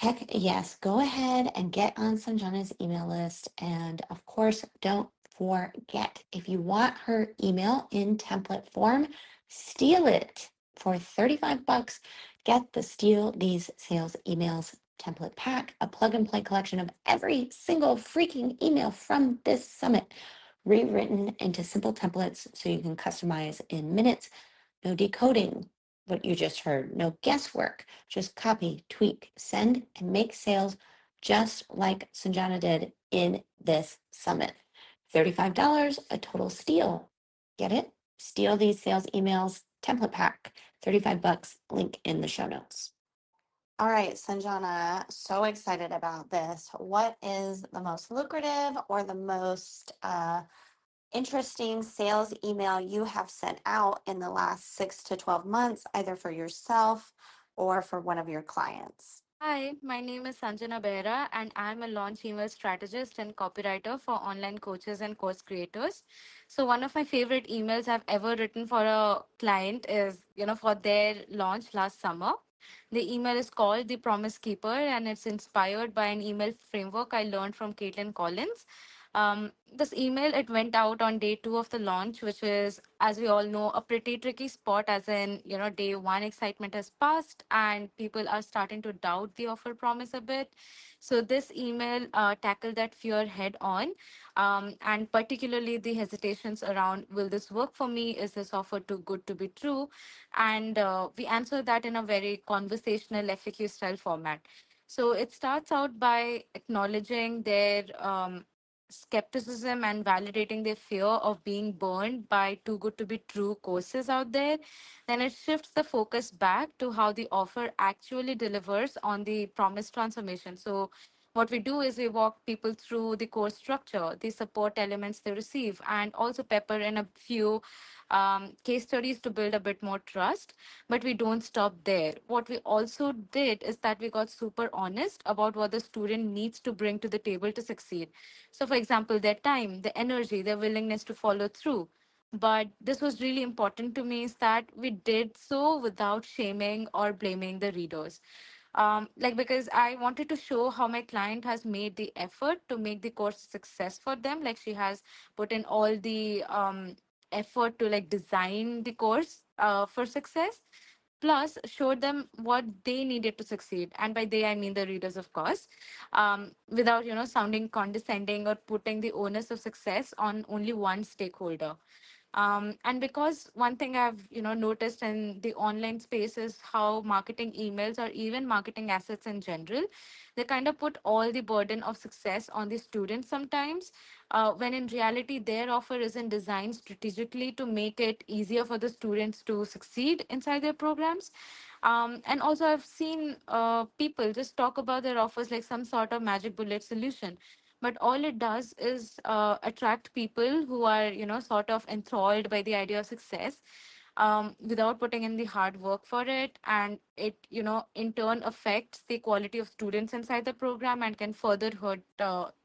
Heck yes, go ahead and get on Sanjana's email list. And of course, don't forget if you want her email in template form, steal it for 35 bucks. Get the Steal These Sales Emails template pack, a plug and play collection of every single freaking email from this summit, rewritten into simple templates so you can customize in minutes. No decoding what you just heard, no guesswork. Just copy, tweak, send, and make sales just like Sanjana did in this summit. $35, a total steal. Get it? Steal These Sales Emails template pack. 35 bucks, link in the show notes. All right, Sanjana, so excited about this. What is the most lucrative or the most interesting sales email you have sent out in the last 6 to 12 months, either for yourself or for one of your clients? Hi, my name is Sanjana Behera, and I'm a launch email strategist and copywriter for online coaches and course creators. So, one of my favorite emails I've ever written for a client is, for their launch last summer. The email is called The Promise Keeper, and it's inspired by an email framework I learned from Caitlin Collins. This email it went out on day two of the launch, which is, as we all know, a pretty tricky spot. As in, day one excitement has passed and people are starting to doubt the offer promise a bit. So this email tackled that fear head on, and particularly the hesitations around, will this work for me? Is this offer too good to be true? And we answer that in a very conversational FAQ style format. So it starts out by acknowledging their skepticism and validating their fear of being burned by too good to be true courses out there. Then it shifts the focus back to how the offer actually delivers on the promised transformation. So what we do is we walk people through the course structure, the support elements they receive, and also pepper in a few case studies to build a bit more trust. But we don't stop there. What we also did is that we got super honest about what the student needs to bring to the table to succeed. So, for example, their time, their energy, their willingness to follow through. But this was really important to me is that we did so without shaming or blaming the readers. Because I wanted to show how my client has made the effort to make the course a success for them. Like she has put in all the effort to like design the course for success, plus showed them what they needed to succeed, and by they I mean the readers, of course, without sounding condescending or putting the onus of success on only one stakeholder. And because one thing I've noticed in the online space is how marketing emails or even marketing assets in general, they kind of put all the burden of success on the students sometimes, when in reality their offer isn't designed strategically to make it easier for the students to succeed inside their programs. And also I've seen people just talk about their offers like some sort of magic bullet solution, but all it does is attract people who are sort of enthralled by the idea of success, without putting in the hard work for it, and it in turn affects the quality of students inside the program and can further hurt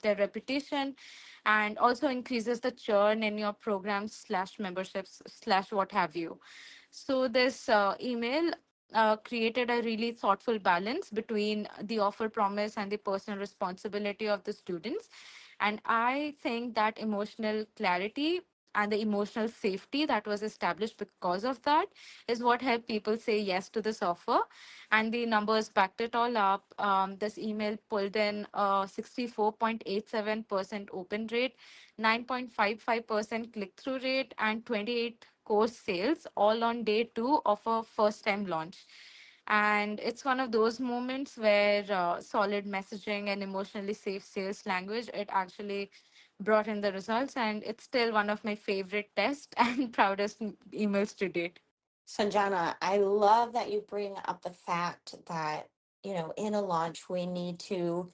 their reputation, and also increases the churn in your programs slash memberships slash what have you. So this email created a really thoughtful balance between the offer promise and the personal responsibility of the students. And I think that emotional clarity and the emotional safety that was established because of that is what helped people say yes to this offer. And the numbers backed it all up. This email pulled in a 64.87% open rate, 9.55% click through rate, and 28 course sales all on day two of a first time launch. And it's one of those moments where solid messaging and emotionally safe sales language, it actually brought in the results. And it's still one of my favorite tests and proudest emails to date. Sanjana, I love that you bring up the fact that, in a launch, we need to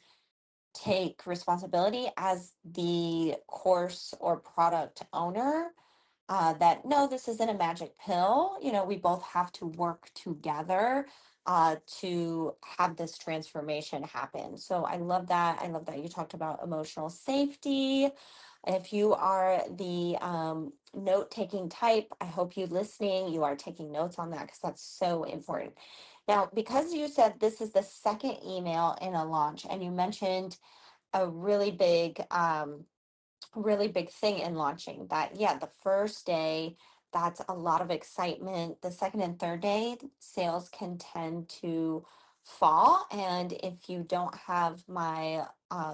take responsibility as the course or product owner. That no, this isn't a magic pill. We both have to work together to have this transformation happen. So I love that. I love that you talked about emotional safety. If you are the note taking type, I hope you listening, you are taking notes on that because that's so important. Now, because you said this is the second email in a launch, and you mentioned a really big thing in launching that, yeah, the first day, that's a lot of excitement. The second and third day, sales can tend to fall. And if you don't have my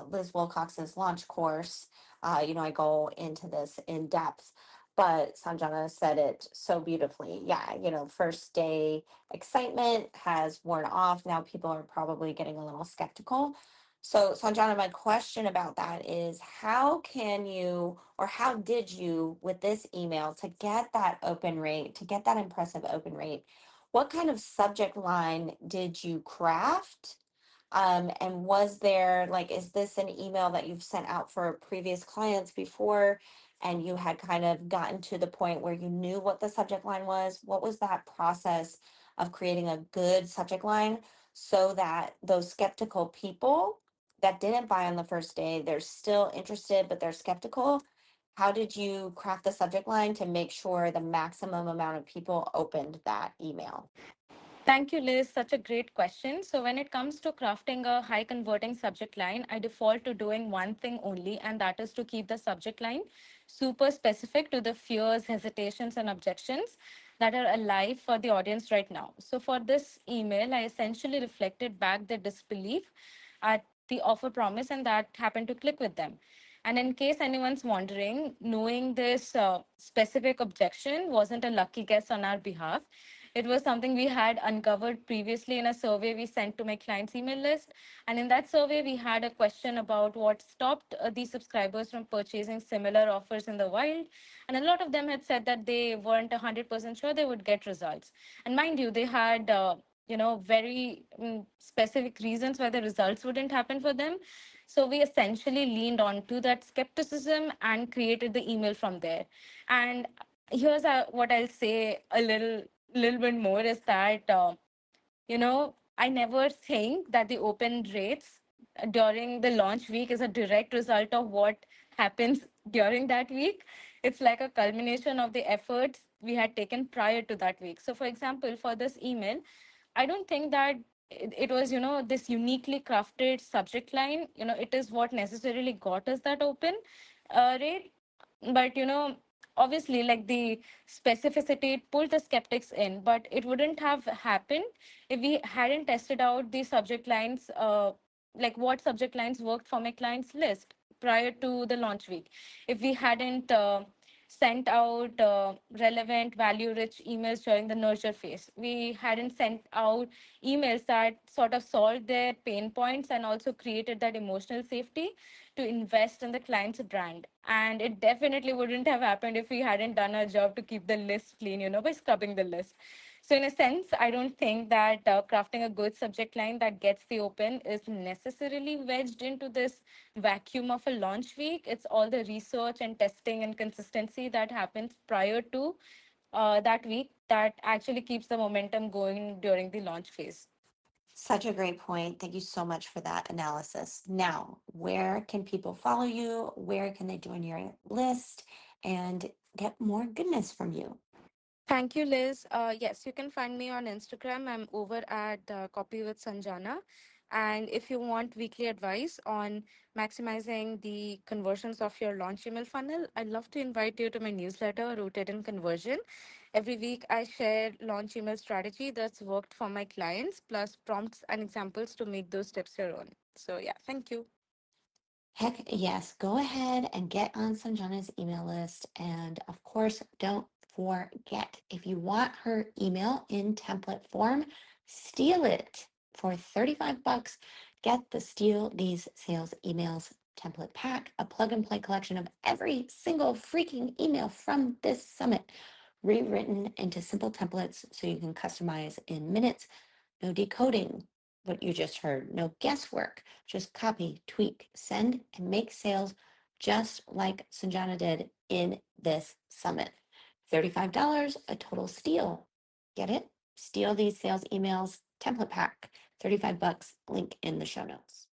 Liz Wilcox's launch course, I go into this in depth. But Sanjana said it so beautifully. Yeah, first day excitement has worn off. Now people are probably getting a little skeptical. So, Sanjana, my question about that is how can you, or how did you, with this email, to get that open rate, to get that impressive open rate? What kind of subject line did you craft? And was there, like, is this an email that you've sent out for previous clients before and you had kind of gotten to the point where you knew what the subject line was? What was that process of creating a good subject line so that those skeptical people that didn't buy on the first day, they're still interested, but they're skeptical? How did you craft the subject line to make sure the maximum amount of people opened that email? Thank you, Liz. Such a great question. So, when it comes to crafting a high converting subject line, I default to doing one thing only, and that is to keep the subject line super specific to the fears, hesitations, and objections that are alive for the audience right now. So, for this email, I essentially reflected back their disbelief at the offer promise, and that happened to click with them. And in case anyone's wondering, knowing this specific objection wasn't a lucky guess on our behalf. It was something we had uncovered previously in a survey we sent to my clients' email list. And in that survey, we had a question about what stopped these subscribers from purchasing similar offers in the wild. And a lot of them had said that they weren't 100% sure they would get results. And mind you, they had very specific reasons why the results wouldn't happen for them. So we essentially leaned on to that skepticism and created the email from there. And here's what I'll say a little bit more is that I never think that the open rates during the launch week is a direct result of what happens during that week. It's like a culmination of the efforts we had taken prior to that week. So, for example, for this email, I don't think that it was, this uniquely crafted subject line, it is what necessarily got us that open rate. But, obviously, like the specificity it pulled the skeptics in, but it wouldn't have happened if we hadn't tested out the subject lines, like what subject lines worked for my clients list prior to the launch week. If we hadn't sent out relevant value rich emails during the nurture phase, we hadn't sent out emails that sort of solved their pain points and also created that emotional safety to invest in the client's brand. And it definitely wouldn't have happened if we hadn't done our job to keep the list clean, by scrubbing the list. So, in a sense, I don't think that crafting a good subject line that gets the open is necessarily wedged into this vacuum of a launch week. It's all the research and testing and consistency that happens prior to that week that actually keeps the momentum going during the launch phase. Such a great point. Thank you so much for that analysis. Now, where can people follow you? Where can they join your list and get more goodness from you? Thank you, Liz. Yes, you can find me on Instagram. I'm over at Copy with Sanjana. And if you want weekly advice on maximizing the conversions of your launch email funnel, I'd love to invite you to my newsletter, Rooted in Conversion. Every week, I share launch email strategy that's worked for my clients, plus prompts and examples to make those tips your own. So, yeah, thank you. Heck yes, go ahead and get on Sanjana's email list. And of course, don't forget if you want her email in template form, steal it for 35 bucks. Get the Steal These Sales Emails template pack, a plug and play collection of every single freaking email from this summit, rewritten into simple templates so you can customize in minutes. No decoding what you just heard, no guesswork. Just copy, tweak, send, and make sales just like Sanjana did in this summit. $35, a total steal. Get it? Steal These Sales Emails template pack. 35 bucks. Link in the show notes.